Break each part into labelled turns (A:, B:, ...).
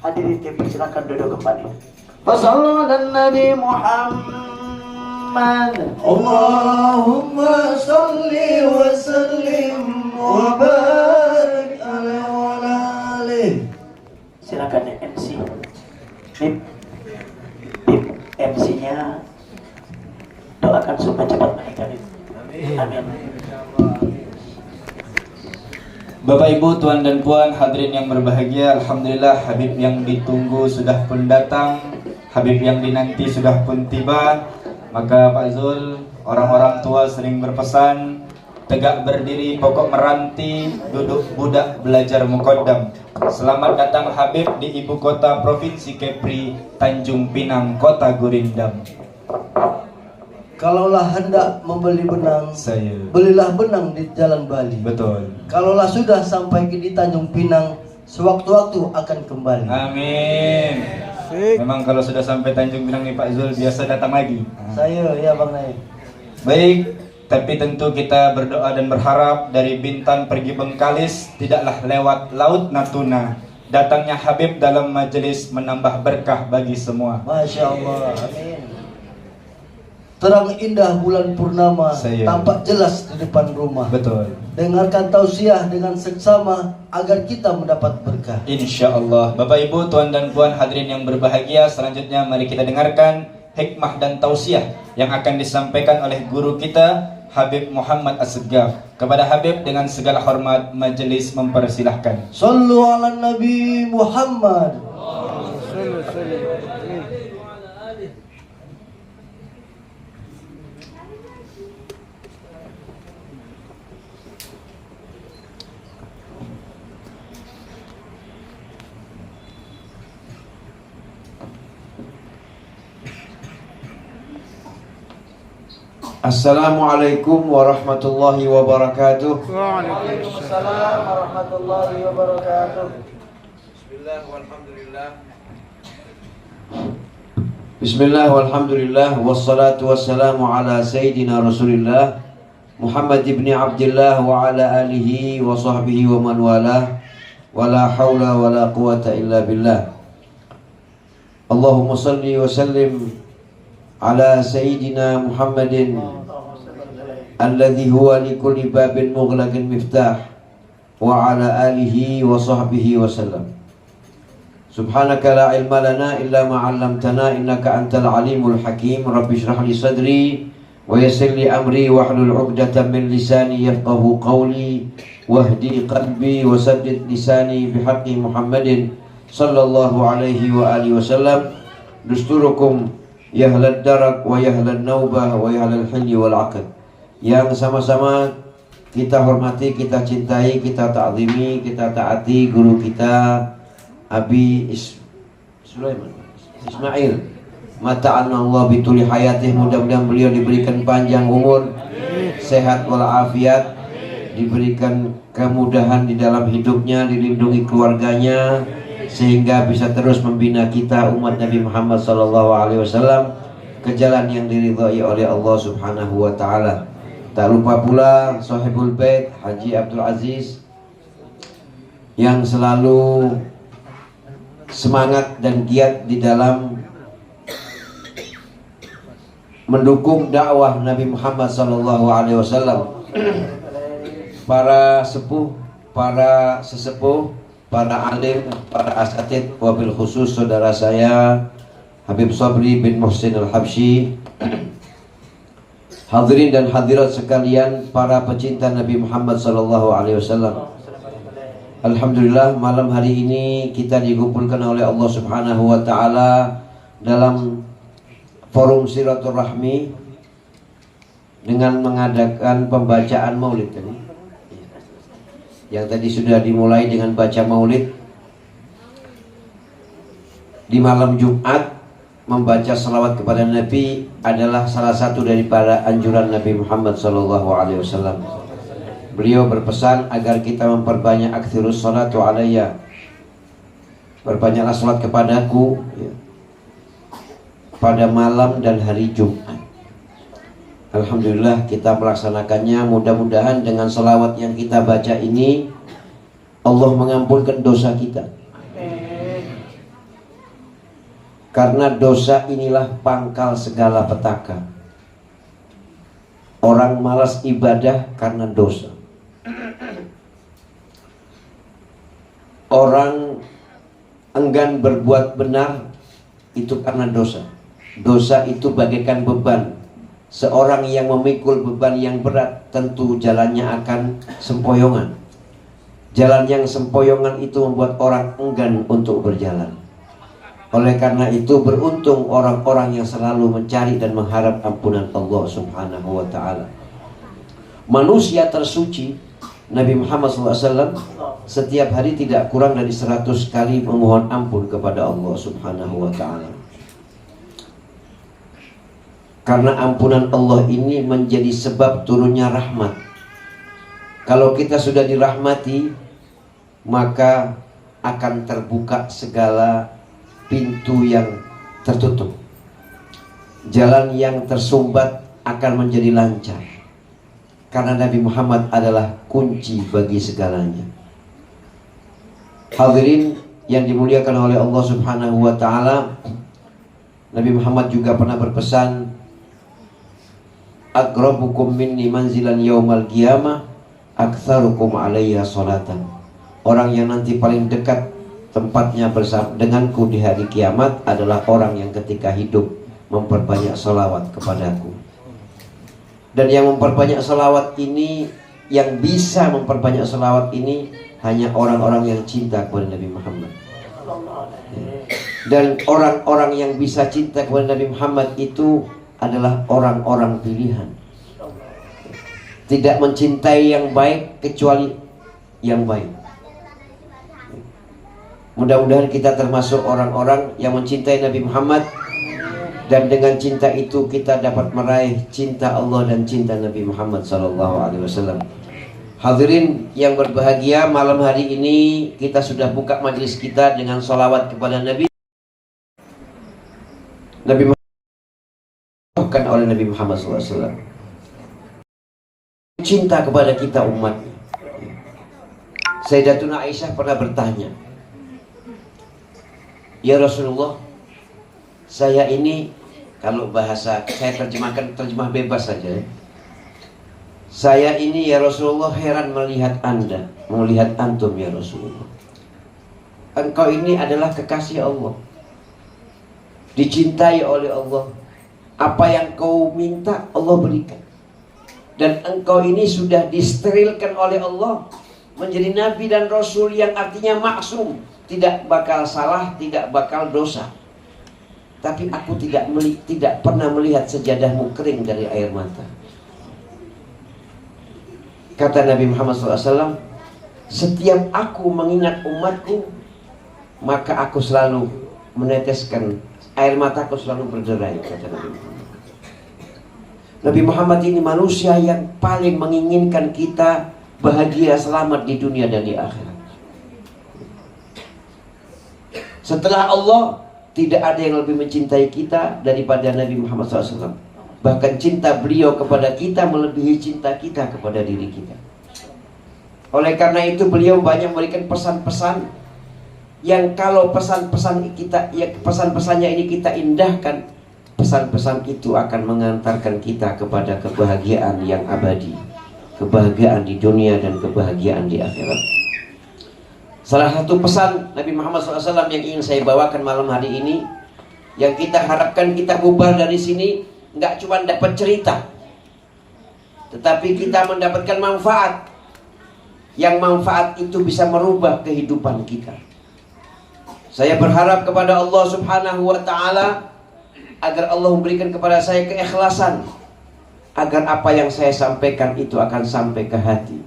A: Hadirin dipersilakan duduk kembali. Wassallallahu ala Nabi Muhammad.
B: Allahumma salli wa sallim wa barik alaihi.
A: Silakan ya MC. Tim MC-nya doakan supaya cepat menikah. Amin.
C: Bapak Ibu, Tuan dan Puan, hadirin yang berbahagia, alhamdulillah Habib yang ditunggu sudah pun datang, Habib yang dinanti sudah pun tiba. Maka Pak Zul, orang-orang tua sering berpesan, tegak berdiri pokok meranti, duduk budak belajar muqaddam. Selamat datang Habib di ibu kota Provinsi Kepri, Tanjung Pinang, Kota Gurindam.
B: Kalaulah hendak membeli benang, belilah benang di Jalan Bali.
C: Betul.
B: Kalaulah sudah sampai di Tanjung Pinang, sewaktu-waktu akan kembali.
C: Amin. Memang kalau sudah sampai Tanjung Pinang nih Pak Zul biasa datang lagi.
B: Saya, ya Bang Naik.
C: Baik, tapi tentu kita berdoa dan berharap dari Bintan pergi Bengkalis tidaklah lewat Laut Natuna. Datangnya Habib dalam majelis menambah berkah bagi semua.
B: Masya Allah, amin. Terang indah bulan purnama tampak jelas di depan rumah.
C: Betul.
B: Dengarkan tausiah dengan seksama agar kita mendapat berkah.
C: Insya Allah. Bapak Ibu, Tuan dan Puan, hadirin yang berbahagia, selanjutnya mari kita dengarkan hikmah dan tausiah yang akan disampaikan oleh guru kita Habib Muhammad As-Segaf. Kepada Habib dengan segala hormat majelis mempersilahkan.
B: Sallu ala Nabi Muhammad. Assalamualaikum warahmatullahi wabarakatuh.
A: Waalaikumsalam warahmatullahi wabarakatuh.
B: Bismillah walhamdulillah. Bismillah walhamdulillah wassalatu wassalamu ala sayyidina Rasulillah Muhammad ibn Abdullah wa ala alihi wa sahbihi wa man walah wa la hawla wa la quwata illa billah. Allahumma salli wa sallim ala sayyidina Muhammadin alladhi huwa likulli babin mughlaqin miftah wa ala alihi wa sahbihi wa sallam. Subhanaka la ilma lana illa ma 'allamtana innaka antal alimul hakim. Rabbi shrah li sadri wa yassir li amri wahlul 'uqdatam min lisani yafqahu qawli wahdi qalbi wa saddid lisani bihaqqi Muhammadin sallallahu alaihi wa alihi wasallam. Dusturukum ya ahlad darak wa ya ahlad naubah wa ya ahlal hilli wal aqd. Yang sama-sama kita hormati, kita cintai, kita ta'zimi, kita taati guru kita Abi Sulaiman Ismail. Mata'anna Allah bituli hayatih. Mudah-mudahan beliau diberikan panjang umur, sehat walafiat, diberikan kemudahan di dalam hidupnya, dilindungi keluarganya, sehingga bisa terus membina kita umat Nabi Muhammad SAW ke jalan yang diridhai oleh Allah Subhanahu wa taala. Tak lupa pula Sahibul Bait Haji Abdul Aziz yang selalu semangat dan giat di dalam mendukung dakwah Nabi Muhammad SAW. Para sepuh, para sesepuh, para alim, para asatid, wabil khusus saudara saya Habib Sabri bin Muhsin Al-Habsyi, hadirin dan hadirat sekalian, para pecinta Nabi Muhammad SAW. Alhamdulillah, malam hari ini kita dikumpulkan oleh Allah Subhanahu wa taala dalam forum silaturahmi dengan mengadakan pembacaan maulid tadi. Yang tadi sudah dimulai dengan baca maulid di malam Jumat. Membaca salawat kepada Nabi adalah salah satu daripada anjuran Nabi Muhammad SAW. Beliau berpesan agar kita memperbanyak aktsirus salatu alayya, berbanyaklah salat kepadaku ya, pada malam dan hari Jumat. Alhamdulillah kita melaksanakannya. Mudah-mudahan dengan salawat yang kita baca ini Allah mengampunkan dosa kita. Karena dosa inilah pangkal segala petaka. Orang malas ibadah karena dosa. Orang enggan berbuat benar itu karena dosa. Dosa itu bagaikan beban. Seorang yang memikul beban yang berat tentu jalannya akan sempoyongan. Jalan yang sempoyongan itu membuat orang enggan untuk berjalan. Oleh karena itu beruntung orang-orang yang selalu mencari dan mengharap ampunan Allah Subhanahu wa ta'ala. Manusia tersuci Nabi Muhammad SAW setiap hari tidak kurang dari 100 kali memohon ampun kepada Allah Subhanahu wa ta'ala. Karena ampunan Allah ini menjadi sebab turunnya rahmat. Kalau kita sudah dirahmati, maka akan terbuka segala pintu yang tertutup. Jalan yang tersumbat akan menjadi lancar. Karena Nabi Muhammad adalah kunci bagi segalanya. Hadirin yang dimuliakan oleh Allah Subhanahu wa ta'ala, Nabi Muhammad juga pernah berpesan, "Aqrabukum minni manzilan yaumal qiyamah aktsarukum alayya salatan." Orang yang nanti paling dekat tempatnya bersama denganku di hari kiamat adalah orang yang ketika hidup memperbanyak salawat kepadaku. Dan yang memperbanyak salawat ini, yang bisa memperbanyak salawat ini hanya orang-orang yang cinta kepada Nabi Muhammad. Dan orang-orang yang bisa cinta kepada Nabi Muhammad itu adalah orang-orang pilihan. Tidak mencintai yang baik kecuali yang baik. Mudah-mudahan kita termasuk orang-orang yang mencintai Nabi Muhammad, dan dengan cinta itu kita dapat meraih cinta Allah dan cinta Nabi Muhammad SAW. Hadirin yang berbahagia, malam hari ini kita sudah buka majelis kita dengan sholawat kepada Nabi Muhammad oleh Nabi Muhammad SAW. Cinta kepada kita umat. Sayyidatuna Aisyah pernah bertanya, "Ya Rasulullah, saya ini," kalau bahasa saya terjemah bebas saja ya, "saya ini ya Rasulullah heran melihat Anda, melihat antum ya Rasulullah. Engkau ini adalah kekasih Allah, dicintai oleh Allah. Apa yang kau minta Allah berikan. Dan engkau ini sudah disterilkan oleh Allah menjadi Nabi dan Rasul yang artinya maksum, tidak bakal salah, tidak bakal dosa. Tapi aku tidak pernah melihat sajadahmu kering dari air mata." Kata Nabi Muhammad SAW, "Setiap aku mengingat umatku, maka aku selalu meneteskan air mataku, selalu berderai," kata Nabi Muhammad. Nabi Muhammad ini manusia yang paling menginginkan kita bahagia, selamat di dunia dan di akhirat. Setelah Allah, tidak ada yang lebih mencintai kita daripada Nabi Muhammad SAW. Bahkan cinta beliau kepada kita melebihi cinta kita kepada diri kita. Oleh karena itu beliau banyak memberikan pesan-pesan yang kalau pesan-pesannya ini kita indahkan, pesan-pesan itu akan mengantarkan kita kepada kebahagiaan yang abadi, kebahagiaan di dunia dan kebahagiaan di akhirat. Salah satu pesan Nabi Muhammad SAW yang ingin saya bawakan malam hari ini, yang kita harapkan kita bubar dari sini nggak cuma dapat cerita, tetapi kita mendapatkan manfaat, yang manfaat itu bisa merubah kehidupan kita. Saya berharap kepada Allah Subhanahu wa ta'ala agar Allah memberikan kepada saya keikhlasan, agar apa yang saya sampaikan itu akan sampai ke hati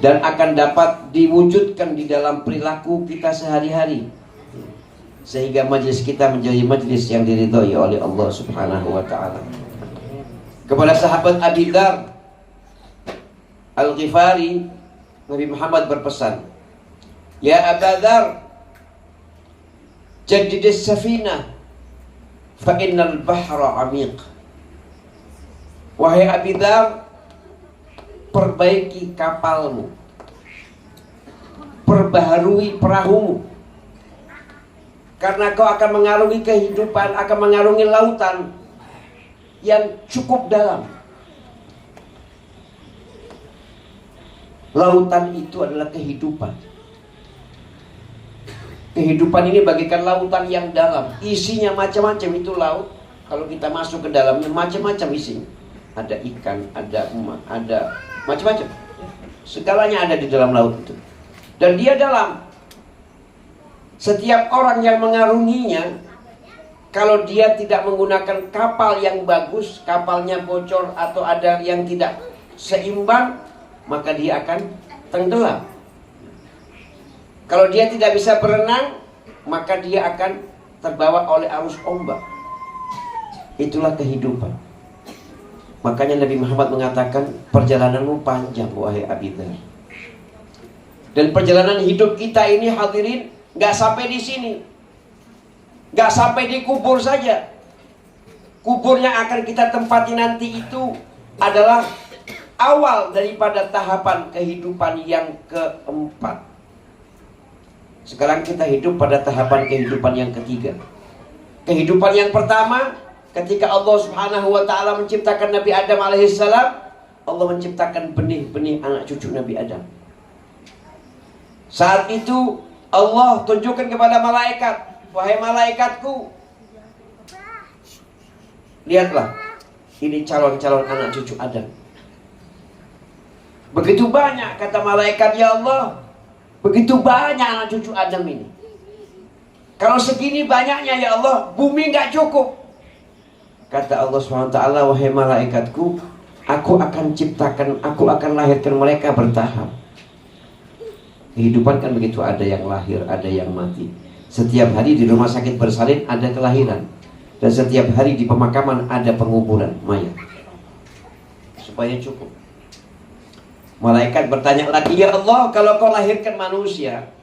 B: dan akan dapat diwujudkan di dalam perilaku kita sehari-hari, sehingga majelis kita menjadi majelis yang diridhoi oleh Allah Subhanahu wa ta'ala. Kepada sahabat Abi Dzar Al-Ghifari, Nabi Muhammad berpesan, "Ya Aba Dzar, jaddidis safinah fa innal bahra amiq." Wahai Abi Dzar, perbaiki kapalmu, perbaharui perahumu,
D: Karena kau akan mengarungi kehidupan, akan mengarungi lautan yang cukup dalam. Lautan itu adalah kehidupan. Kehidupan ini bagaikan lautan yang dalam. Isinya macam-macam itu laut. Kalau kita masuk ke dalamnya macam-macam isinya. Ada ikan, ada emas, ada macam-macam. Segalanya ada di dalam laut itu. Dan dia dalam. Setiap orang yang mengarunginya, kalau dia tidak menggunakan kapal yang bagus, kapalnya bocor atau ada yang tidak seimbang, maka dia akan tenggelam. Kalau dia tidak bisa berenang, maka dia akan terbawa oleh arus ombak. Itulah kehidupan. Makanya Nabi Muhammad mengatakan, perjalananmu panjang wahai Abi Dzar. Dan perjalanan hidup kita ini hadirin, gak sampai di sini, gak sampai di kubur saja. Kubur yang akan kita tempati nanti itu adalah awal daripada tahapan kehidupan yang keempat. Sekarang kita hidup pada tahapan kehidupan yang ketiga. Kehidupan yang pertama, ketika Allah Subhanahu wa ta'ala menciptakan Nabi Adam alaihissalam, Allah menciptakan benih-benih anak cucu Nabi Adam. Saat itu Allah tunjukkan kepada malaikat, wahai malaikatku, lihatlah, ini calon-calon anak cucu Adam. Begitu banyak, kata malaikat, ya Allah, begitu banyak anak cucu Adam ini. Kalau segini banyaknya ya Allah, bumi gak cukup. Kata Allah SWT, wahai malaikatku, aku akan ciptakan, aku akan lahirkan mereka bertahap. Kehidupan kan begitu, ada yang lahir, ada yang mati. Setiap hari di rumah sakit bersalin ada kelahiran. Dan setiap hari di pemakaman ada penguburan mayat. Supaya cukup. Malaikat bertanya lagi, ya Allah, kalau kau lahirkan manusia,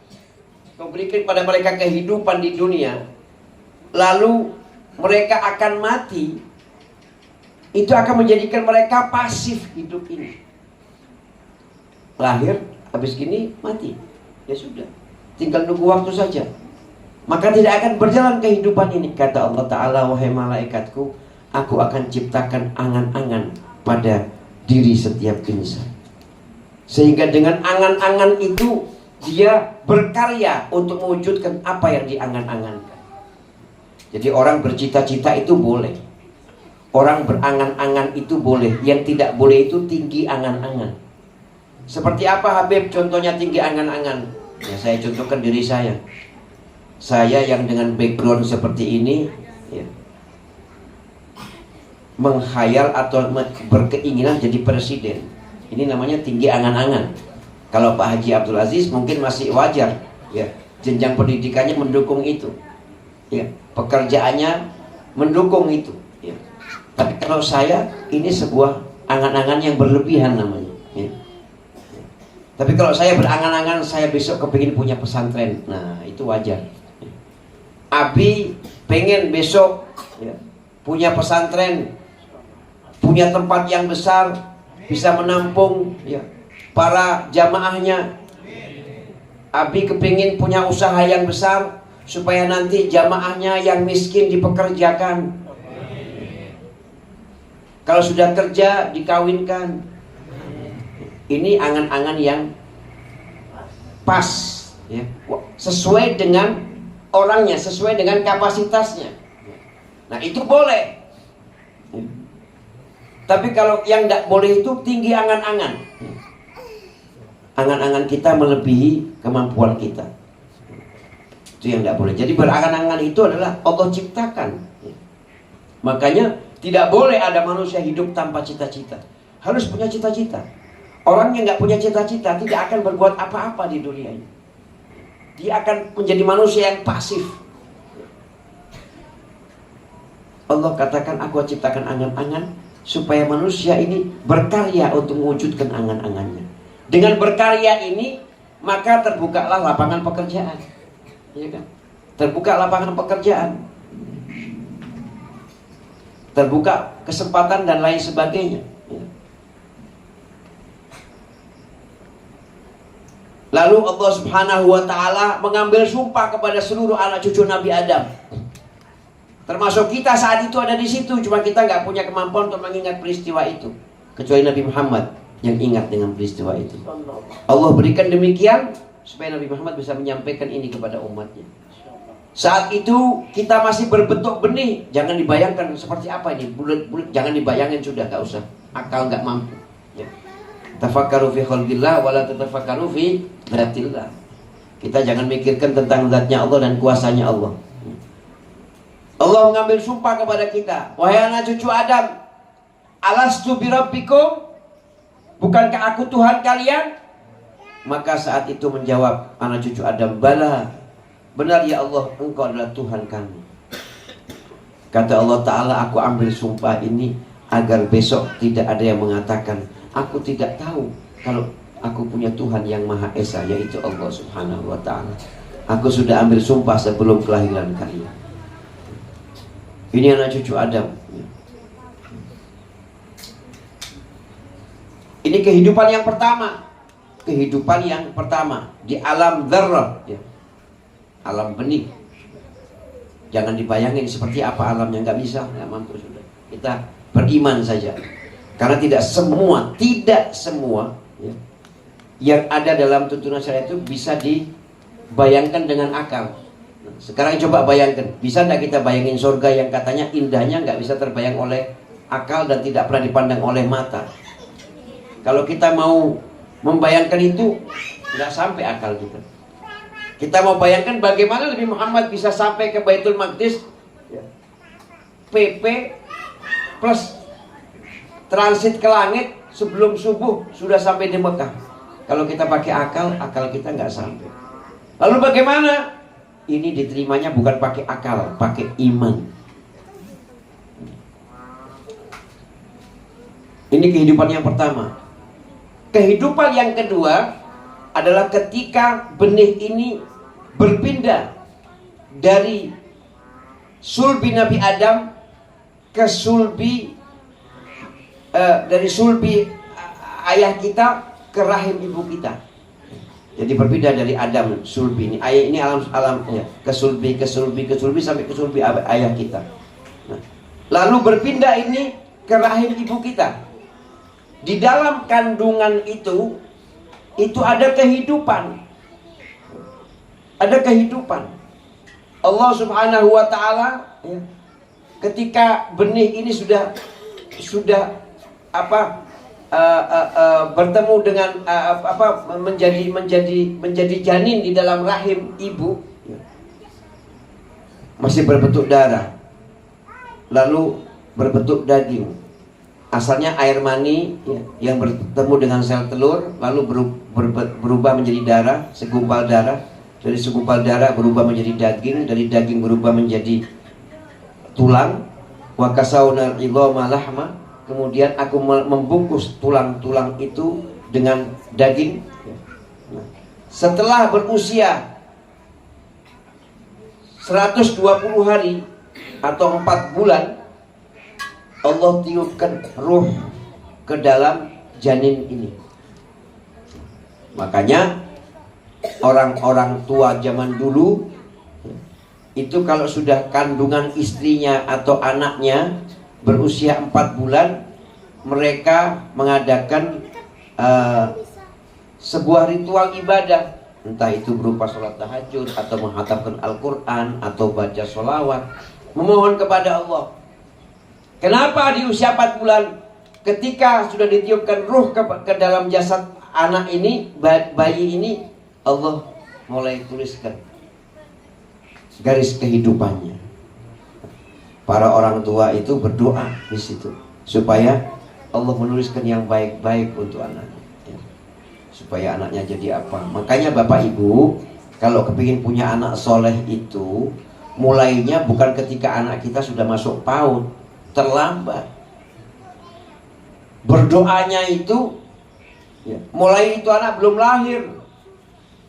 D: kau berikan pada mereka kehidupan di dunia, lalu mereka akan mati, itu akan menjadikan mereka pasif hidup ini. Lahir, habis gini mati, ya sudah, tinggal nunggu waktu saja. Maka tidak akan berjalan kehidupan ini. Kata Allah Ta'ala, wahai malaikatku, aku akan ciptakan angan-angan pada diri setiap insan, sehingga dengan angan-angan itu dia berkarya untuk mewujudkan apa yang diangan-angankan. Jadi orang bercita-cita itu boleh, orang berangan-angan itu boleh. Yang tidak boleh itu tinggi angan-angan. Seperti apa Habib contohnya tinggi angan-angan? Ya, saya contohkan diri saya. Saya yang dengan background seperti ini, ya, menghayal atau berkeinginan jadi presiden. Ini namanya tinggi angan-angan. Kalau Pak Haji Abdul Aziz mungkin masih wajar, ya, jenjang pendidikannya mendukung itu, ya, pekerjaannya mendukung itu, ya. Tapi kalau saya, ini sebuah angan-angan yang berlebihan namanya, ya. Tapi kalau saya berangan-angan, saya besok kepingin punya pesantren, nah itu wajar. Abi pengen besok, ya, punya pesantren, punya tempat yang besar, bisa menampung, ya, para jamaahnya. Abi kepingin punya usaha yang besar, supaya nanti jamaahnya yang miskin dipekerjakan. Kalau sudah kerja, dikawinkan. Ini angan-angan yang pas, ya, sesuai dengan orangnya, sesuai dengan kapasitasnya. Nah itu boleh. Tapi kalau yang tidak boleh itu tinggi angan-angan. Angan-angan kita melebihi kemampuan kita. Itu yang tidak boleh. Jadi berangan-angan itu adalah Allah ciptakan. Makanya tidak boleh ada manusia hidup tanpa cita-cita. Harus punya cita-cita. Orang yang nggak punya cita-cita tidak akan berbuat apa-apa di dunia ini. Dia akan menjadi manusia yang pasif. Allah katakan, aku ciptakan angan-angan supaya manusia ini berkarya untuk mewujudkan angan-angannya. Dengan berkarya ini, maka terbukalah lapangan pekerjaan, ya kan? Terbuka lapangan pekerjaan, terbuka kesempatan dan lain sebagainya, ya. Lalu Allah Subhanahu wa Ta'ala mengambil sumpah kepada seluruh anak cucu Nabi Adam. Termasuk kita saat itu ada di situ, cuma kita nggak punya kemampuan untuk mengingat peristiwa itu, kecuali Nabi Muhammad yang ingat dengan peristiwa itu. Allah berikan demikian supaya Nabi Muhammad bisa menyampaikan ini kepada umatnya. Saat itu kita masih berbentuk benih. Jangan dibayangkan seperti apa ini, bulat-bulat. Jangan dibayangin, sudah, gak usah. Akal gak mampu ya. Tafakkaru fi khalqillah wala tatafakkaru fi dzatillah. Kita jangan mikirkan tentang zatnya Allah dan kuasanya Allah. Allah mengambil sumpah kepada kita, wahai anak cucu Adam, alastu birabbikum, bukankah aku Tuhan kalian? Maka saat itu menjawab anak cucu Adam, bala, benar ya Allah, engkau adalah Tuhan kami. Kata Allah Ta'ala, aku ambil sumpah ini agar besok tidak ada yang mengatakan, aku tidak tahu kalau aku punya Tuhan yang Maha Esa, yaitu Allah Subhanahu wa Ta'ala. Aku sudah ambil sumpah sebelum kelahiran kalian. Ini anak cucu Adam. Ini kehidupan yang pertama. Kehidupan yang pertama di alam dzarrah ya. Alam benih. Jangan dibayangin seperti apa alamnya, nggak bisa, nggak mampu sudah. Kita beriman saja. Karena tidak semua ya, yang ada dalam tuntunan syariat itu bisa dibayangkan dengan akal. Sekarang coba bayangkan, bisa tidak kita bayangin surga yang katanya indahnya nggak bisa terbayang oleh akal dan tidak pernah dipandang oleh mata. Kalau kita mau membayangkan itu, nggak sampai akal kita. Kita mau bayangkan bagaimana Nabi Muhammad bisa sampai ke Baitul Maqdis PP plus transit ke langit sebelum subuh sudah sampai di Mekah. Kalau kita pakai akal kita nggak sampai. Lalu bagaimana? Ini diterimanya bukan pakai akal, pakai iman. Ini kehidupan yang pertama. Kehidupan yang kedua adalah ketika benih ini berpindah dari sulbi Nabi Adam ke sulbi dari sulbi ayah kita ke rahim ibu kita. Jadi berpindah dari Adam sulbi ini, ayah ini alam ya, ke sulbi sampai ke sulbi ayah kita. Nah, lalu berpindah ini ke rahim ibu kita. Di dalam kandungan itu ada kehidupan. Ada kehidupan. Allah Subhanahu wa Ta'ala ya, ketika benih ini sudah bertemu dengan menjadi janin di dalam rahim ibu, masih berbentuk darah, lalu berbentuk daging. Asalnya air mani ya, yang bertemu dengan sel telur, lalu berubah menjadi darah, segumpal darah. Dari segumpal darah berubah menjadi daging, dari daging berubah menjadi tulang. Wa kasawna idhama lahma. Kemudian aku membungkus tulang-tulang itu dengan daging. Setelah berusia 120 hari atau 4 bulan, Allah tiupkan ruh ke dalam janin ini. Makanya orang-orang tua zaman dulu itu kalau sudah kandungan istrinya atau anaknya berusia 4 bulan, mereka mengadakan sebuah ritual ibadah, entah itu berupa sholat tahajud atau menghatamkan Al-Quran atau baca sholawat, memohon kepada Allah. Kenapa di usia 4 bulan ketika sudah ditiupkan ruh ke dalam jasad anak ini, bayi ini, Allah mulai tuliskan garis kehidupannya. Para orang tua itu berdoa di situ supaya Allah menuliskan yang baik-baik untuk anaknya ya. Supaya anaknya jadi apa. Makanya Bapak Ibu, kalau kepingin punya anak soleh itu, mulainya bukan ketika anak kita sudah masuk PAUD, terlambat. Berdoanya itu ya, mulai itu anak belum lahir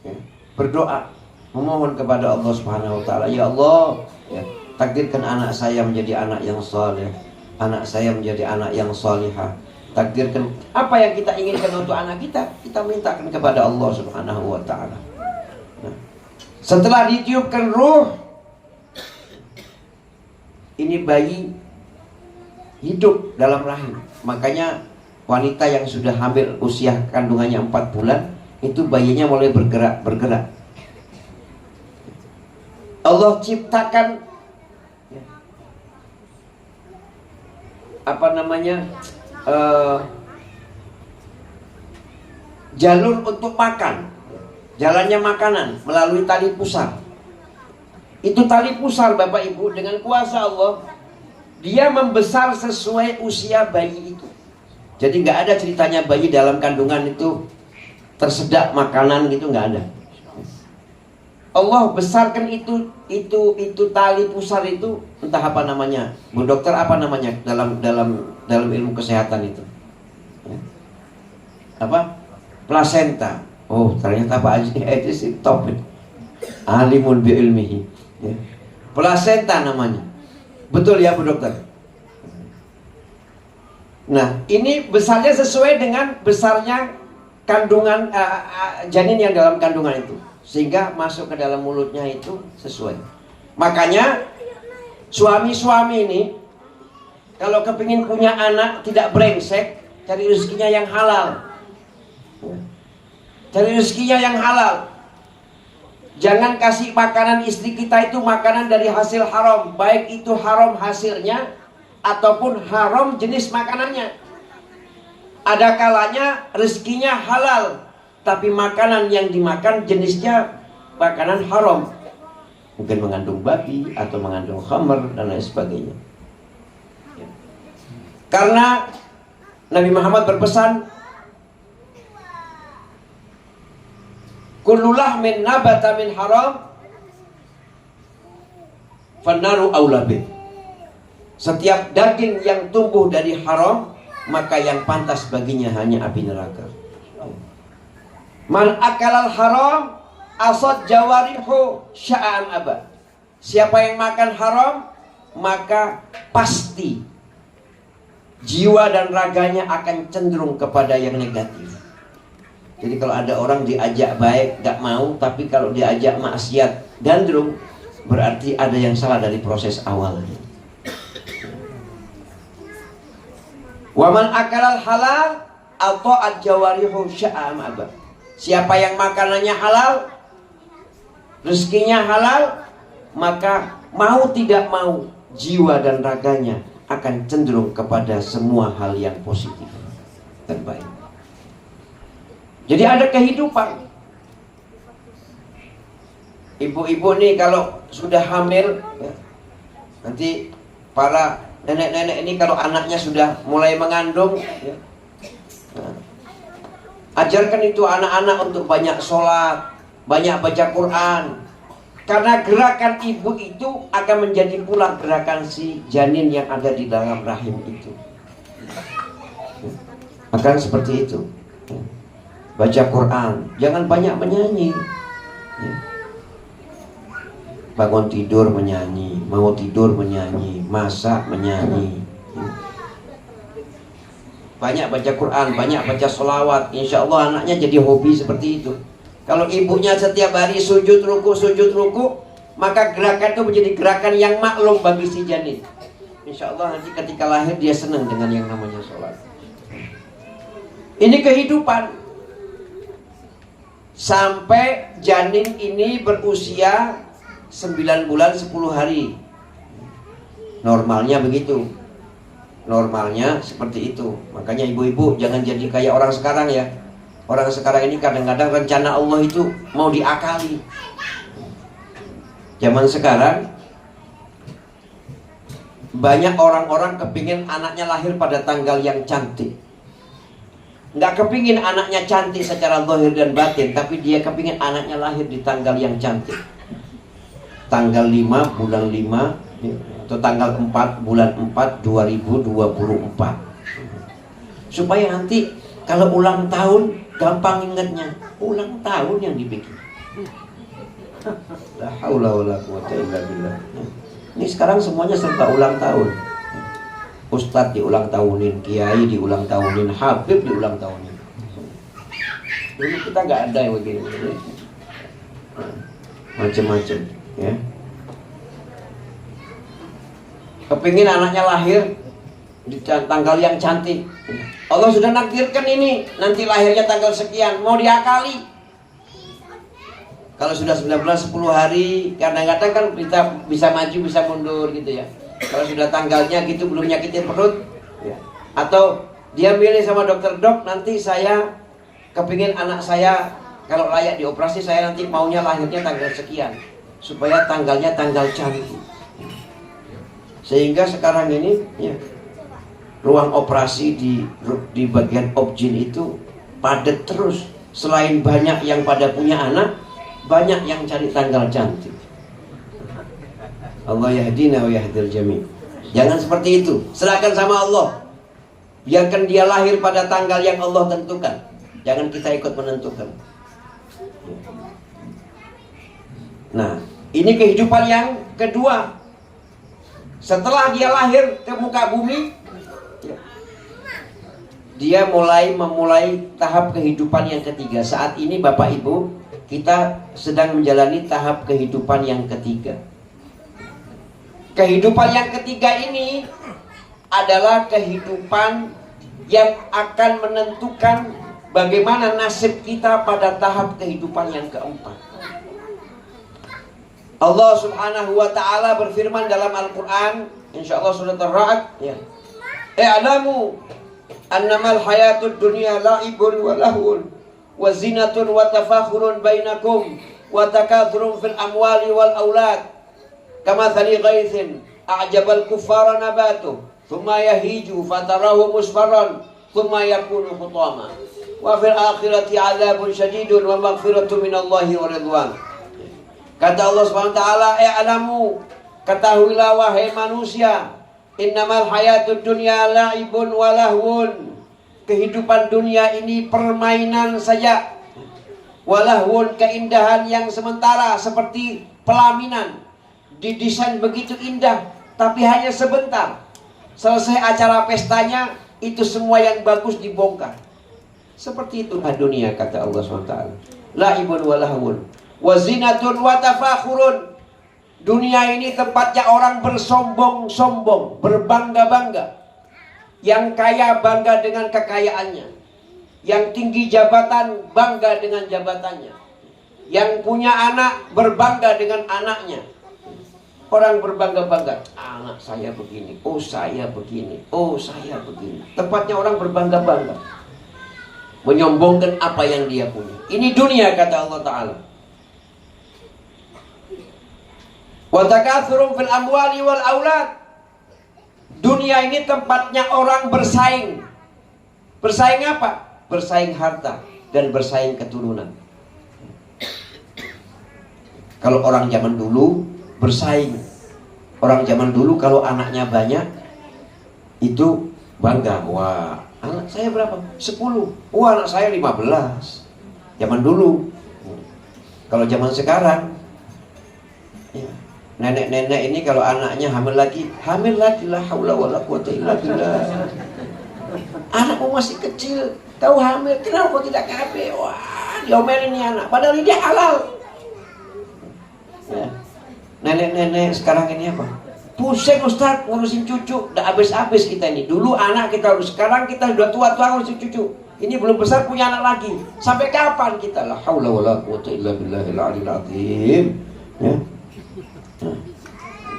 D: ya, berdoa memohon kepada Allah Subhanahu wa Ta'ala, ya Allah ya, takdirkan anak saya menjadi anak yang saleh, anak saya menjadi anak yang salihah, takdirkan apa yang kita inginkan untuk anak kita, kita mintakan kepada Allah Subhanahu wa taala. Nah, setelah ditiupkan ruh, ini bayi hidup dalam rahim. Makanya wanita yang sudah hamil usia kandungannya 4 bulan, itu bayinya mulai bergerak. Allah ciptakan jalur untuk makan, jalannya makanan melalui tali pusar. Itu tali pusar Bapak Ibu, dengan kuasa Allah dia membesar sesuai usia bayi itu. Jadi nggak ada ceritanya bayi dalam kandungan itu tersedak makanan gitu, nggak ada. Allah besarkan itu tali pusar itu, entah apa namanya, Bu Dokter, apa namanya dalam ilmu kesehatan itu? Apa? Plasenta. Oh, ternyata Pak Haji itu sih top. Alimun bi ilmihi. Ya. Plasenta namanya. Betul ya Bu Dokter? Nah, ini besarnya sesuai dengan besarnya kandungan janin yang dalam kandungan itu, sehingga masuk ke dalam mulutnya itu sesuai. Makanya suami-suami ini kalau kepingin punya anak tidak brengsek, cari rezekinya yang halal. Cari rezekinya yang halal. Jangan kasih makanan istri kita itu makanan dari hasil haram, baik itu haram hasilnya ataupun haram jenis makanannya. Ada kalanya rezekinya halal, tapi makanan yang dimakan jenisnya makanan haram, mungkin mengandung babi atau mengandung khamr dan lain sebagainya. Karena Nabi Muhammad berpesan, kullu lahmin nabata min haram fannaru aula bih. Setiap daging yang tumbuh dari haram, maka yang pantas baginya hanya api neraka. Man akalal haram asad jawarihu sya'am abad. Siapa yang makan haram, maka pasti jiwa dan raganya akan cenderung kepada yang negatif. Jadi kalau ada orang diajak baik gak mau, tapi kalau diajak maksiat gandrung, berarti ada yang salah dari proses awalnya. Waman akalal halal ata'at jawarihu sya'am abad. Siapa yang makanannya halal, rezekinya halal, maka mau tidak mau jiwa dan raganya akan cenderung kepada semua hal yang positif dan baik. Jadi ada kehidupan. Ibu-ibu nih kalau sudah hamil ya, nanti para nenek-nenek ini kalau anaknya sudah mulai mengandung ya, nah, ajarkan itu anak-anak untuk banyak sholat, banyak baca Quran. Karena gerakan ibu itu akan menjadi pula gerakan si janin yang ada di dalam rahim itu. Akan seperti itu. Baca Quran, jangan banyak menyanyi. Bangun tidur menyanyi, mau tidur menyanyi, masak menyanyi. Banyak baca Quran, banyak baca sholawat. Insya Allah anaknya jadi hobi seperti itu. Kalau ibunya setiap hari sujud ruku, maka gerakan itu menjadi gerakan yang maklum bagi si janin. Insya Allah nanti ketika lahir dia senang dengan yang namanya sholat. Ini kehidupan. Sampai janin ini berusia 9 bulan 10 hari. Normalnya begitu. Normalnya seperti itu. Makanya ibu-ibu jangan jadi kayak orang sekarang ya. Orang sekarang ini kadang-kadang rencana Allah itu mau diakali. Zaman sekarang banyak orang-orang kepingin anaknya lahir pada tanggal yang cantik. Nggak kepingin anaknya cantik secara zahir dan batin, tapi dia kepingin anaknya lahir di tanggal yang cantik. Tanggal 5 bulan 5 atau tanggal 4 bulan 4 2024. Supaya nanti kalau ulang tahun gampang ingatnya. Ulang tahun yang dibikin. La haula wala quwata illa billah. Ini sekarang semuanya serba ulang tahun. Ustadz diulang tahunin, kiai diulang tahunin, habib diulang tahunin. Dulu kita nggak ada yang begini, macam-macam, ya. Kepingin anaknya lahir di tanggal yang cantik. Allah sudah nakdirkan ini, nanti lahirnya tanggal sekian, mau diakali. Kalau sudah 19-10 hari, kadang-kadang kan kita bisa maju, bisa mundur gitu ya. Kalau sudah tanggalnya gitu, belum nyakitin perut ya. Atau dia milih sama dokter, dok nanti saya kepingin anak saya kalau layak dioperasi, saya nanti maunya lahirnya tanggal sekian, supaya tanggalnya tanggal cantik. Sehingga sekarang ini ya, ruang operasi di bagian obgyn itu padat terus. Selain banyak yang pada punya anak, banyak yang cari tanggal cantik. Allah yahdina wa yahdil jami'. Jangan seperti itu. Serahkan sama Allah. Biarkan dia lahir pada tanggal yang Allah tentukan. Jangan kita ikut menentukan. Nah, ini kehidupan yang kedua. Setelah dia lahir ke muka bumi, dia memulai tahap kehidupan yang ketiga. Saat ini Bapak Ibu, kita sedang menjalani tahap kehidupan yang ketiga. Kehidupan yang ketiga ini adalah kehidupan yang akan menentukan bagaimana nasib kita pada tahap kehidupan yang keempat. Allah Subhanahu wa taala berfirman dalam Al-Qur'an, insyaallah surat Ar-Ra'd, ya. I'lamu annamal hayatud dunya la'ibun wa lahwun wa zinatun wa tafakhurun bainakum wa takathurun fil amwali wal aulad kamathali ghaithin a'jabal kuffara nabatuh thumma yahiju fatarahu musfarran thumma yakunu hutama wa fil akhirati 'adzabun syadidun wa maghfiratun minallahi wa ridwan. Kata Allah Subhanahu wa taala, "I'lamu," ketahuilah wahai manusia, innamal hayatud dunya la'ibun wa lahwun. Kehidupan dunia ini permainan saja. Walahwun, keindahan yang sementara seperti pelaminan. Didesain begitu indah, tapi hanya sebentar. Selesai acara pestanya, itu semua yang bagus dibongkar. Seperti itulah dunia, kata Allah SWT. La'ibun wa lahwun wa zinatun wa tafakhurun. Dunia ini tempatnya orang bersombong-sombong, berbangga-bangga. Yang kaya bangga dengan kekayaannya, yang tinggi jabatan bangga dengan jabatannya, yang punya anak berbangga dengan anaknya. Orang berbangga-bangga, anak saya begini, oh saya begini, oh saya begini. Tempatnya orang berbangga-bangga, menyombongkan apa yang dia punya. Ini dunia, kata Allah Ta'ala. Wa takatsurun fil amwali wal aulad. Dunia ini tempatnya orang bersaing. Bersaing apa? Bersaing harta dan bersaing keturunan. Kalau orang zaman dulu bersaing. Orang zaman dulu kalau anaknya banyak itu bangga. Wah, anak saya berapa? 10. Wah, anak saya 15. Zaman dulu. Kalau zaman sekarang, ya, nenek-nenek ini kalau anaknya hamil lagi la haula wala quwata illa billah. Anakmu masih kecil, tahu hamil, kenapa kau tidak KB? Wah, diomelin nih anak, padahal dia halal. Ya. Nenek-nenek sekarang ini apa? Pusing Ustaz ngurusin cucu, udah habis-habis kita ini. Dulu anak kita harus, sekarang kita udah tua-tua ngurusin cucu. Ini belum besar punya anak lagi. Sampai kapan kita? La haula wala quwata illa billahil aliyil azim. Ya.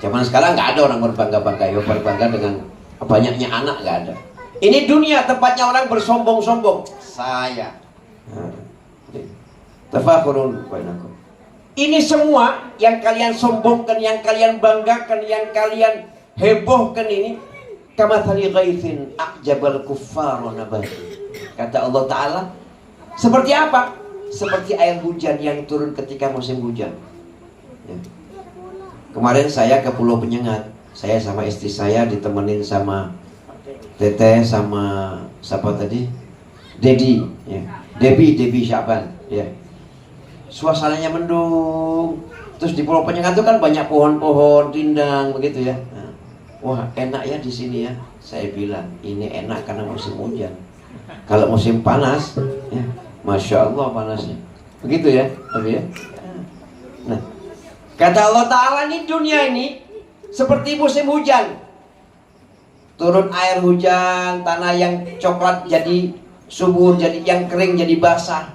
D: Zaman sekarang nggak ada orang berbangga dengan banyaknya anak, nggak ada. Ini dunia tempatnya orang bersombong-sombong. Saya. Tafakhurun bainakum. Ini semua yang kalian sombongkan, yang kalian banggakan, yang kalian hebohkan ini kamathali ghaithin a'jabal kuffara nabatuh. Kata Allah Ta'ala, seperti apa? Seperti air hujan yang turun ketika musim hujan. Ya. Kemarin saya ke Pulau Penyengat. Saya sama istri saya ditemenin sama Teteh sama siapa tadi? Dedi, ya. Debbie Syaban, ya. Suasananya mendung. Terus di Pulau Penyengat itu kan banyak pohon-pohon rindang begitu ya. Nah, wah, enak ya di sini ya. Saya bilang ini enak karena musim hujan. Kalau musim panas, ya, Masya Allah panasnya. Begitu ya, Abi ya. Nah, kata Allah Ta'ala, ini dunia ini seperti musim hujan. Turun air hujan, tanah yang coklat jadi subur, jadi yang kering jadi basah.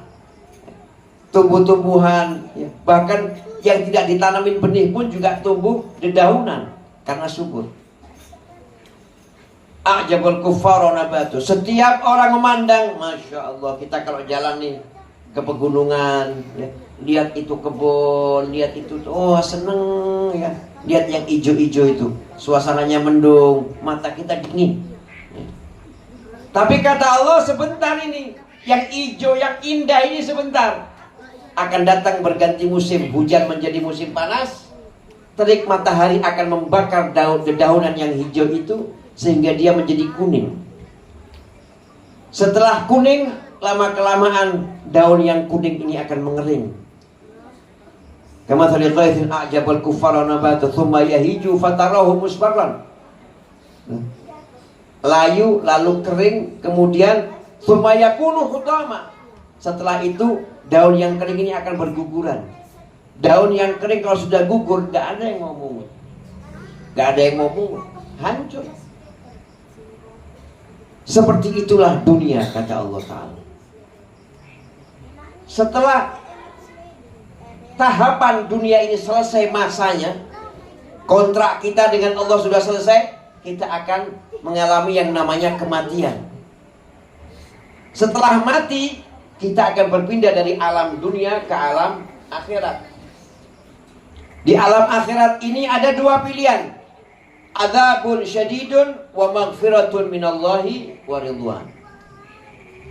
D: Tumbuh-tumbuhan, ya, bahkan yang tidak ditanamin benih pun juga tumbuh dedaunan karena subur. A'jabul kuffar nabatu. Setiap orang memandang, Masya Allah, kita kalau jalan nih ke pegunungan, ya, lihat itu kebun, lihat itu, oh seneng ya, lihat yang hijau-hijau itu, suasananya mendung, mata kita dingin. Ya. Tapi kata Allah, sebentar ini, yang hijau, yang indah ini sebentar. Akan datang berganti musim, hujan menjadi musim panas, terik matahari akan membakar dedaunan yang hijau itu sehingga dia menjadi kuning. Setelah kuning, lama-kelamaan daun yang kuning ini akan mengering. Kamathali ghaithin a'jabal kuffara nabatu thumma yahiju fatarahu musfarran. Layu lalu kering, kemudian thumma yakunu hutama. Setelah itu daun yang kering ini akan berguguran. Daun yang kering kalau sudah gugur, gak ada yang mau mungut, gak ada yang mau mungut, hancur. Seperti itulah dunia, kata Allah Ta'ala. Setelah tahapan dunia ini selesai masanya, kontrak kita dengan Allah sudah selesai, kita akan mengalami yang namanya kematian. Setelah mati, kita akan berpindah dari alam dunia ke alam akhirat. Di alam akhirat ini ada dua pilihan, adzabun syadidun wa maghfiratun minallahi wa ridwan.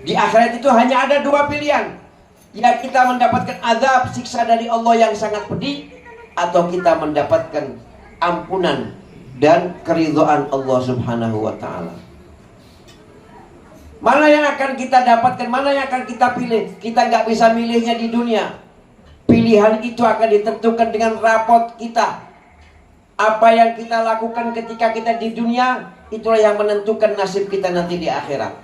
D: Di akhirat itu hanya ada dua pilihan, ya kita mendapatkan azab, siksa dari Allah yang sangat pedih, atau kita mendapatkan ampunan dan keridhaan Allah Subhanahu wa ta'ala. Mana yang akan kita dapatkan, mana yang akan kita pilih? Kita nggak bisa milihnya di dunia. Pilihan itu akan ditentukan dengan rapot kita. Apa yang kita lakukan ketika kita di dunia, itulah yang menentukan nasib kita nanti di akhirat.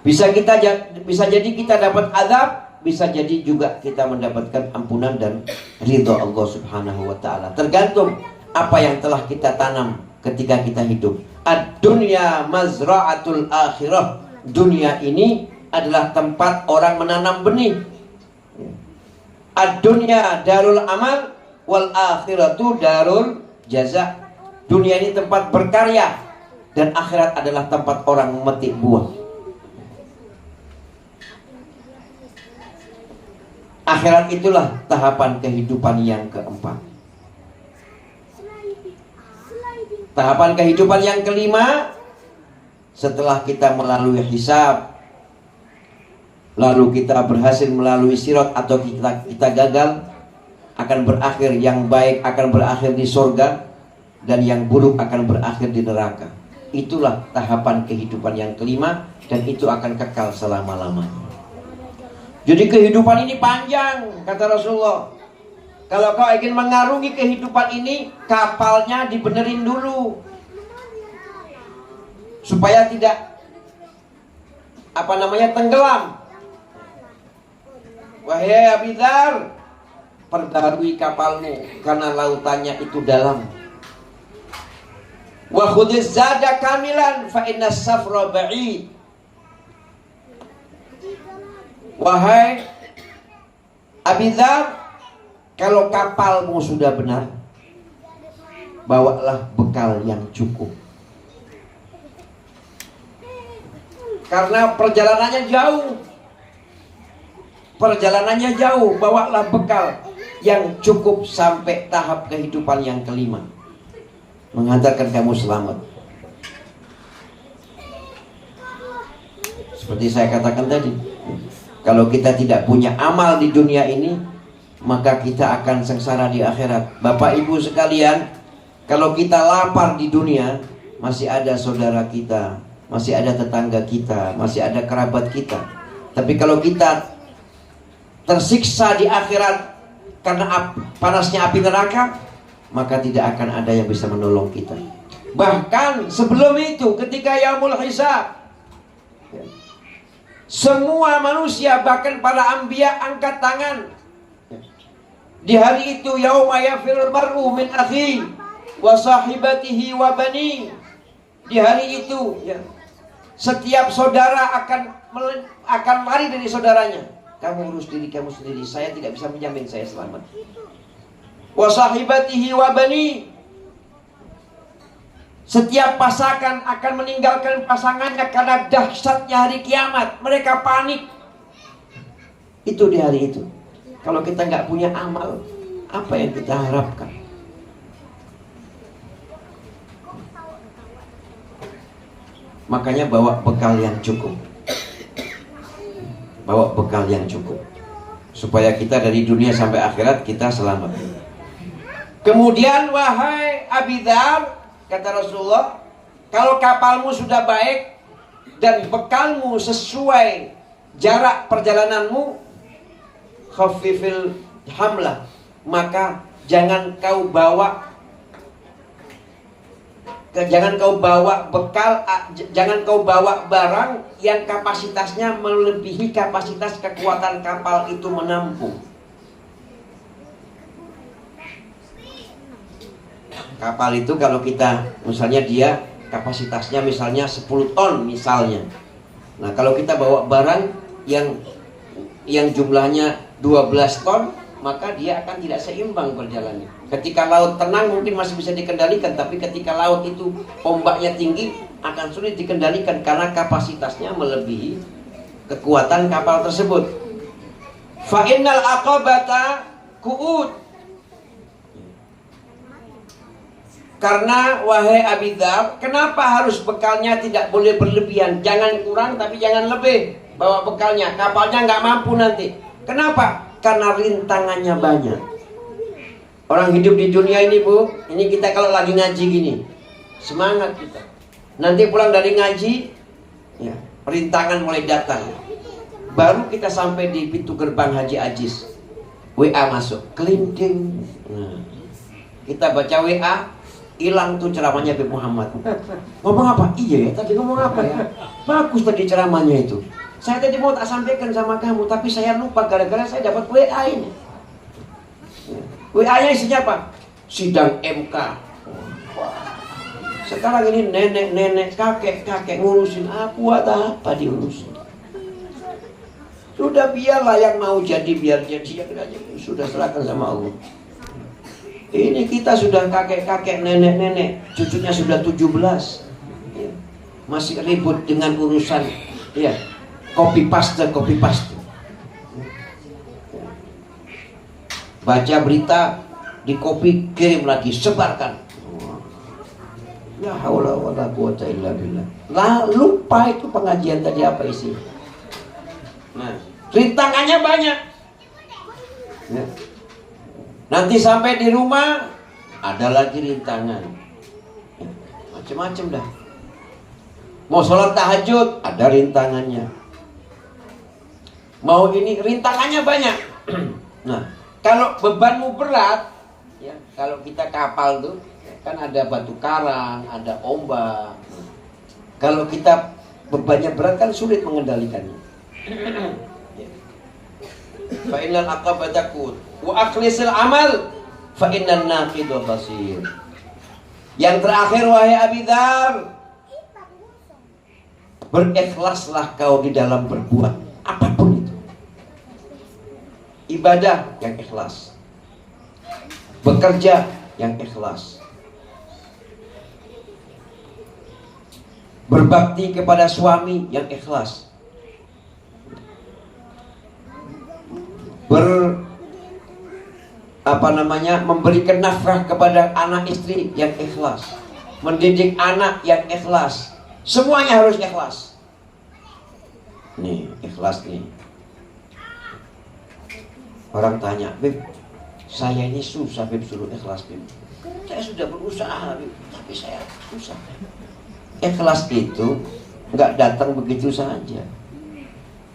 D: Bisa jadi kita dapat azab, bisa jadi juga kita mendapatkan ampunan dan ridha Allah Subhanahu wa ta'ala. Tergantung apa yang telah kita tanam ketika kita hidup. Ad-dunya mazra'atul akhirah. Dunia ini adalah tempat orang menanam benih. Ad-dunya darul amal wal akhiratu darul jaza. Dunia ini tempat berkarya dan akhirat adalah tempat orang memetik buah. Akhirat itulah tahapan kehidupan yang keempat. Tahapan kehidupan yang kelima, setelah kita melalui hisab, lalu kita berhasil melalui sirat atau kita gagal, akan berakhir yang baik akan berakhir di surga dan yang buruk akan berakhir di neraka. Itulah tahapan kehidupan yang kelima dan itu akan kekal selama-lamanya. Jadi kehidupan ini panjang, kata Rasulullah. Kalau kau ingin mengarungi kehidupan ini, kapalnya dibenerin dulu supaya tidak tenggelam. Wahai Abi Dzar, perbarui kapalmu karena lautannya itu dalam. Wa khudhiz zada kamilan fa inna safra ba'id. Wahai Abi Dzar, kalau kapalmu sudah benar, bawalah bekal yang cukup. Karena perjalanannya jauh. Perjalanannya jauh, bawalah bekal yang cukup sampai tahap kehidupan yang kelima, menghantarkan kamu selamat. Seperti saya katakan tadi, kalau kita tidak punya amal di dunia ini, maka kita akan sengsara di akhirat. Bapak Ibu sekalian, kalau kita lapar di dunia, masih ada saudara kita, masih ada tetangga kita, masih ada kerabat kita. Tapi kalau kita tersiksa di akhirat karena panasnya api neraka, maka tidak akan ada yang bisa menolong kita. Bahkan sebelum itu ketika yaumul hisab, semua manusia bahkan para anbiya angkat tangan. Di hari itu yauma yafirul mar'u min akhi wa sahibatihi wa bani. Di hari itu ya, setiap saudara akan lari dari saudaranya. Kamu urus diri kamu sendiri, saya tidak bisa menjamin saya selamat. Wa sahibatihi wa bani. Setiap pasangan akan meninggalkan pasangannya karena dahsyatnya hari kiamat. Mereka panik. Itu di hari itu. Kalau kita nggak punya amal, apa yang kita harapkan? Makanya bawa bekal yang cukup. Bawa bekal yang cukup. Supaya kita dari dunia sampai akhirat kita selamat. Kemudian wahai Abi Dzar, kata Rasulullah, kalau kapalmu sudah baik dan bekalmu sesuai jarak perjalananmu, khaffifil hamlah, maka jangan kau bawa bekal, jangan kau bawa barang yang kapasitasnya melebihi kapasitas kekuatan kapal itu menampung. Kapal itu kalau kita misalnya dia kapasitasnya misalnya 10 ton misalnya. Nah, kalau kita bawa barang yang jumlahnya 12 ton, maka dia akan tidak seimbang perjalanannya. Ketika laut tenang mungkin masih bisa dikendalikan, tapi ketika laut itu ombaknya tinggi akan sulit dikendalikan karena kapasitasnya melebihi kekuatan kapal tersebut. Fa innal aqabata qu'ud. Karena wahai Abi Dzar, kenapa harus bekalnya tidak boleh berlebihan? Jangan kurang tapi jangan lebih bawa bekalnya. Kapalnya nggak mampu nanti. Kenapa? Karena rintangannya banyak. Orang hidup di dunia ini, Bu, ini kita kalau lagi ngaji gini, semangat kita. Nanti pulang dari ngaji, ya, rintangan mulai datang. Baru kita sampai di pintu gerbang Haji Ajis, WA masuk, kelinting. Nah, kita baca WA, hilang tuh ceramahnya Habib Muhammad. Ngomong apa? Iya ya, tadi ngomong apa ya? Bagus tadi ceramahnya itu. Saya tadi mau tak sampaikan sama kamu, tapi saya lupa gara-gara saya dapat WA ini. WA-nya isinya apa? Sidang MK. Sekarang ini nenek-nenek, kakek-kakek ngurusin buat apa diurusin? Sudah biarlah yang mau jadi biar jadi, yang aja sudah serahkan sama Allah. Ini kita sudah kakek-kakek, nenek-nenek, cucunya sudah 17, ya. Masih ribut dengan urusan, ya, copy paste. Baca berita, di copy, kirim lagi, sebarkan. La haula wala quwata illa billah. Lupa itu pengajian tadi apa isi. Nah, rintangannya banyak. Ya. Nanti sampai di rumah ada lagi rintangan, ya, macam-macam dah. Mau sholat tahajud ada rintangannya. Mau ini rintangannya banyak. Nah, kalau bebanmu berat, ya, kalau kita kapal tuh kan ada batu karang, ada ombak. Kalau kita bebannya berat kan sulit mengendalikannya. Fa innal aqabata qut wa akhlisil amal fa innan naqid basir. Yang terakhir wahai Abi Dzar, berikhlaslah kau di dalam berbuat apapun itu. Ibadah yang ikhlas, bekerja yang ikhlas, berbakti kepada suami yang ikhlas, memberikan nafkah kepada anak istri yang ikhlas, mendidik anak yang ikhlas, semuanya harus ikhlas. Nih, ikhlas nih. Orang tanya, Beb, saya ini susah Beb, suruh ikhlas Beb. Saya sudah berusaha Beb, tapi saya susah. Ikhlas itu nggak datang begitu saja.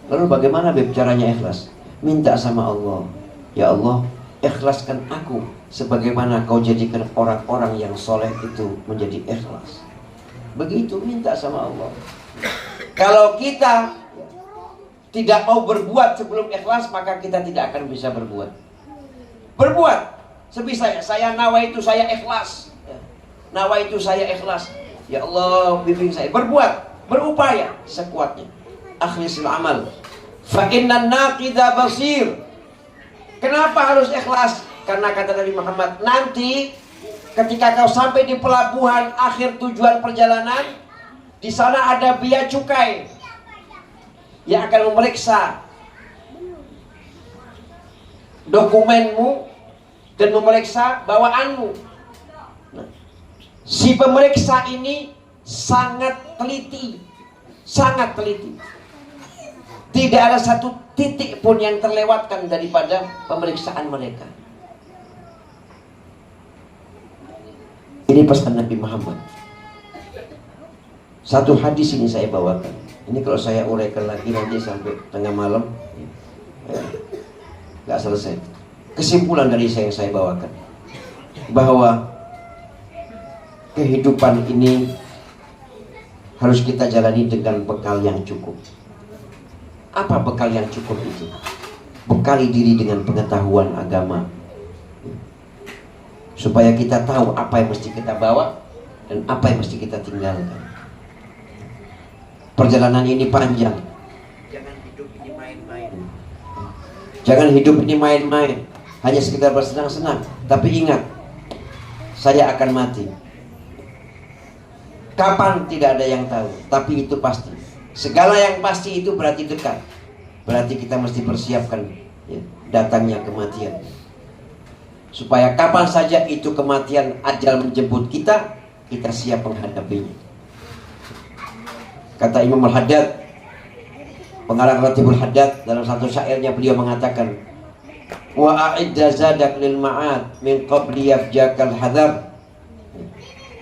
D: Lalu bagaimana Beb caranya ikhlas? Minta sama Allah, ya Allah, ikhlaskan aku sebagaimana kau jadikan orang-orang yang soleh itu menjadi ikhlas. Begitu minta sama Allah. Kalau kita tidak mau berbuat sebelum ikhlas, maka kita tidak akan bisa berbuat. Berbuat sebisa saya nawaitu saya ikhlas. Nawaitu saya ikhlas. Ya Allah bimbing saya. Berbuat, berupaya sekuatnya. Akhlisul amal. Fa innan naqida basir. Kenapa harus ikhlas? Karena kata Nabi Muhammad, nanti ketika kau sampai di pelabuhan akhir tujuan perjalanan, di sana ada bea cukai yang akan memeriksa dokumenmu dan memeriksa bawaanmu. Nah, si pemeriksa ini sangat teliti, sangat teliti. Tidak ada satu titik pun yang terlewatkan daripada pemeriksaan mereka. Ini pesan Nabi Muhammad. Satu hadis ini saya bawakan. Ini kalau saya uraikan lagi nanti sampai tengah malam, nggak selesai. Kesimpulan dari yang saya bawakan, bahwa kehidupan ini harus kita jalani dengan bekal yang cukup. Apa bekal yang cukup itu? Bekali diri dengan pengetahuan agama, supaya kita tahu apa yang mesti kita bawa dan apa yang mesti kita tinggalkan. Perjalanan ini panjang. Jangan hidup ini main-main. Jangan hidup ini main-main, hanya sekedar bersenang-senang. Tapi ingat, saya akan mati. Kapan tidak ada yang tahu, tapi itu pasti. Segala yang pasti itu berarti dekat. Berarti kita mesti persiapkan ya, datangnya kematian. Supaya kapan saja itu kematian ajal menjemput kita, kita siap menghadapinya. Kata Imam Al-Haddad, pengarang Ratibul Haddad, dalam satu syairnya beliau mengatakan, wa a'idda zadak lil ma'ad min qabli yafjakal hadar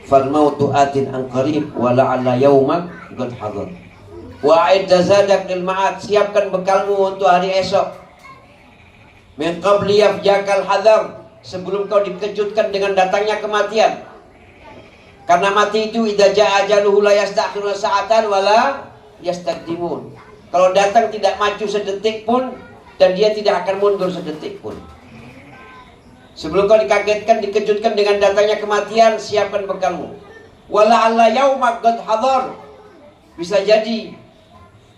D: fal mautu atin an qarib wa la'alla yawmak qad hadar. Wa'id zadak lil ma'ad, siapkan bekalmu untuk hari esok. Min qabli yafjakal hadar, sebelum kau dikejutkan dengan datangnya kematian. Karena mati itu idza jaa ajaluhu la yastakhiruna sa'atan wala yastaqdimun. Kalau datang tidak maju sedetik pun, dan dia tidak akan mundur sedetik pun. Sebelum kau dikagetkan, dikejutkan dengan datangnya kematian, siapkan bekalmu. Wala alla yaumak qad hadar, bisa jadi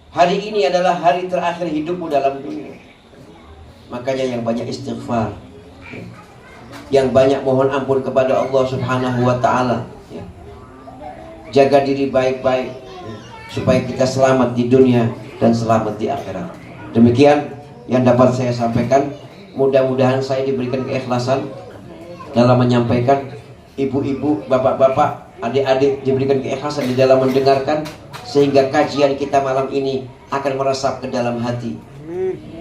D: hari ini adalah hari terakhir hidupmu dalam dunia. Makanya yang banyak istighfar, yang banyak mohon ampun kepada Allah Subhanahu wa ta'ala, jaga diri baik-baik supaya kita selamat di dunia dan selamat di akhirat. Demikian yang dapat saya sampaikan. Mudah-mudahan saya diberikan keikhlasan dalam menyampaikan. Ibu-ibu, bapak-bapak, adik-adik diberikan keikhlasan di dalam mendengarkan, sehingga kajian kita malam ini akan meresap ke dalam hati,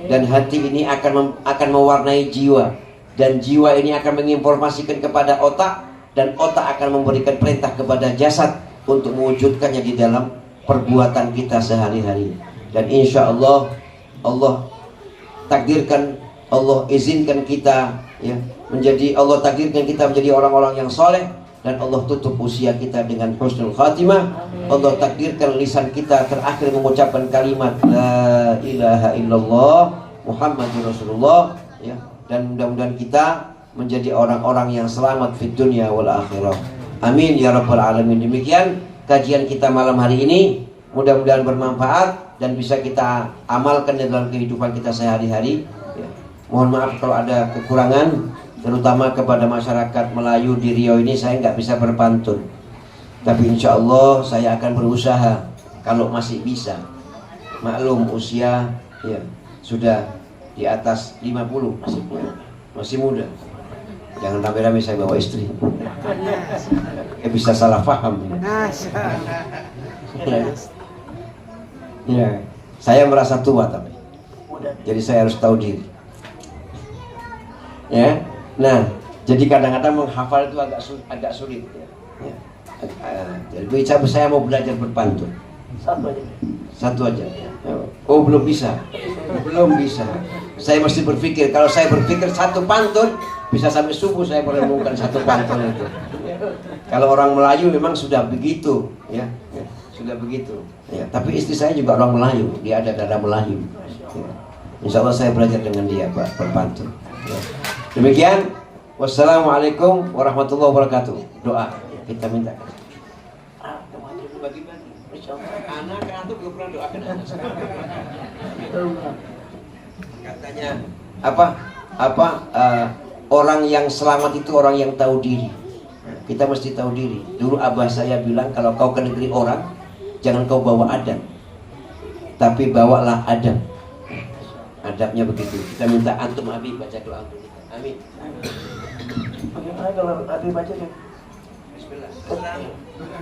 D: dan hati ini akan mewarnai jiwa, dan jiwa ini akan menginformasikan kepada otak, dan otak akan memberikan perintah kepada jasad untuk mewujudkannya di dalam perbuatan kita sehari-hari. Dan insya Allah, Allah takdirkan, Allah izinkan kita ya menjadi, Allah takdirkan kita menjadi orang-orang yang soleh, dan Allah tutup usia kita dengan husnul khatimah. Allah takdirkan lisan kita terakhir mengucapkan kalimat la ilaha illallah Muhammadur Rasulullah ya. Dan mudah-mudahan kita menjadi orang-orang yang selamat fid dunya wal akhirah. Amin ya rabbal alamin. Demikian kajian kita malam hari ini, mudah-mudahan bermanfaat dan bisa kita amalkan dalam kehidupan kita sehari-hari ya. Mohon maaf kalau ada kekurangan, terutama kepada masyarakat Melayu di Riau ini. Saya nggak bisa berpantun, tapi insya Allah saya akan berusaha kalau masih bisa. Maklum usia ya sudah di atas 50, masih muda. Jangan rame-rame saya bawa istri, bisa salah paham ya. Saya merasa tua tapi jadi saya harus tahu diri ya. Nah, jadi kadang-kadang menghafal itu agak sulit ya. Jadi saya mau belajar berpantun. Satu aja. Oh belum bisa. Saya mesti berpikir, kalau saya berpikir satu pantun, bisa sampai subuh saya merenungkan satu pantun itu. Kalau orang Melayu memang sudah begitu, ya, sudah begitu. Ya, tapi istri saya juga orang Melayu, dia ada darah Melayu. Ya. Insya Allah saya belajar dengan dia, Pak, berpantun. Ya. Demikian, wassalamualaikum warahmatullahi wabarakatuh. Doa kita minta. Bagi-bagi, anak itu belum pernah doakan anak. Katanya orang yang selamat itu orang yang tahu diri. Kita mesti tahu diri. Dulu abah saya bilang, kalau kau ke negeri orang, jangan kau bawa adab, tapi bawalah adab. Adabnya begitu. Kita minta antum Habib baca doa untuk kita. Amin.
A: Bagaimana kalau Habib baca deh?
D: Bismillah.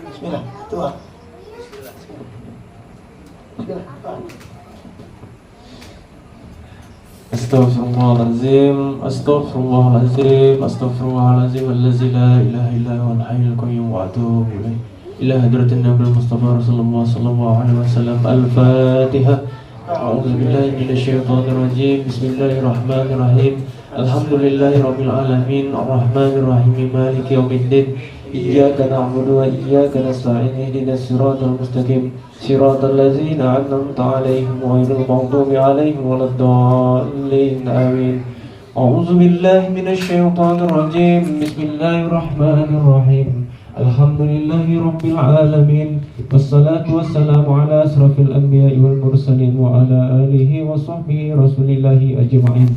A: Bismillah. Tua. Bismillah.
E: Astaghfirullahaladzim, astaghfirullahaladzim, astaghfirullahaladzim, allazi la ilaha illa huwal hayyul qayyum wa atubu ilaih. Ila hadratin Nabi Mustafa Rasulullah sallallahu alaihi wasallam. Al-Fatihah. A'udzu billahi minasy syaithanir rajim. Bismillahirrahmanirrahim. Alhamdulillahirabbil alamin, arrahmanir rahim, maliki yaumiddin. Iyyaka na'budu wa iyyaka nasta'in. Ihdinas siratal mustaqim. Siratal ladzina an'amta 'alaihim ghairil maghdubi 'alaihim waladdallin. Amin. A'udzu billahi minasy syaithanir rajim. Bismillahirrahmanirrahim. Alhamdulillahi rabbil alamin. Wassalatu wassalamu ala asrafil anbiya'i wal mursalin wa ala alihi wa sahbihi rasulillahi ajma'in.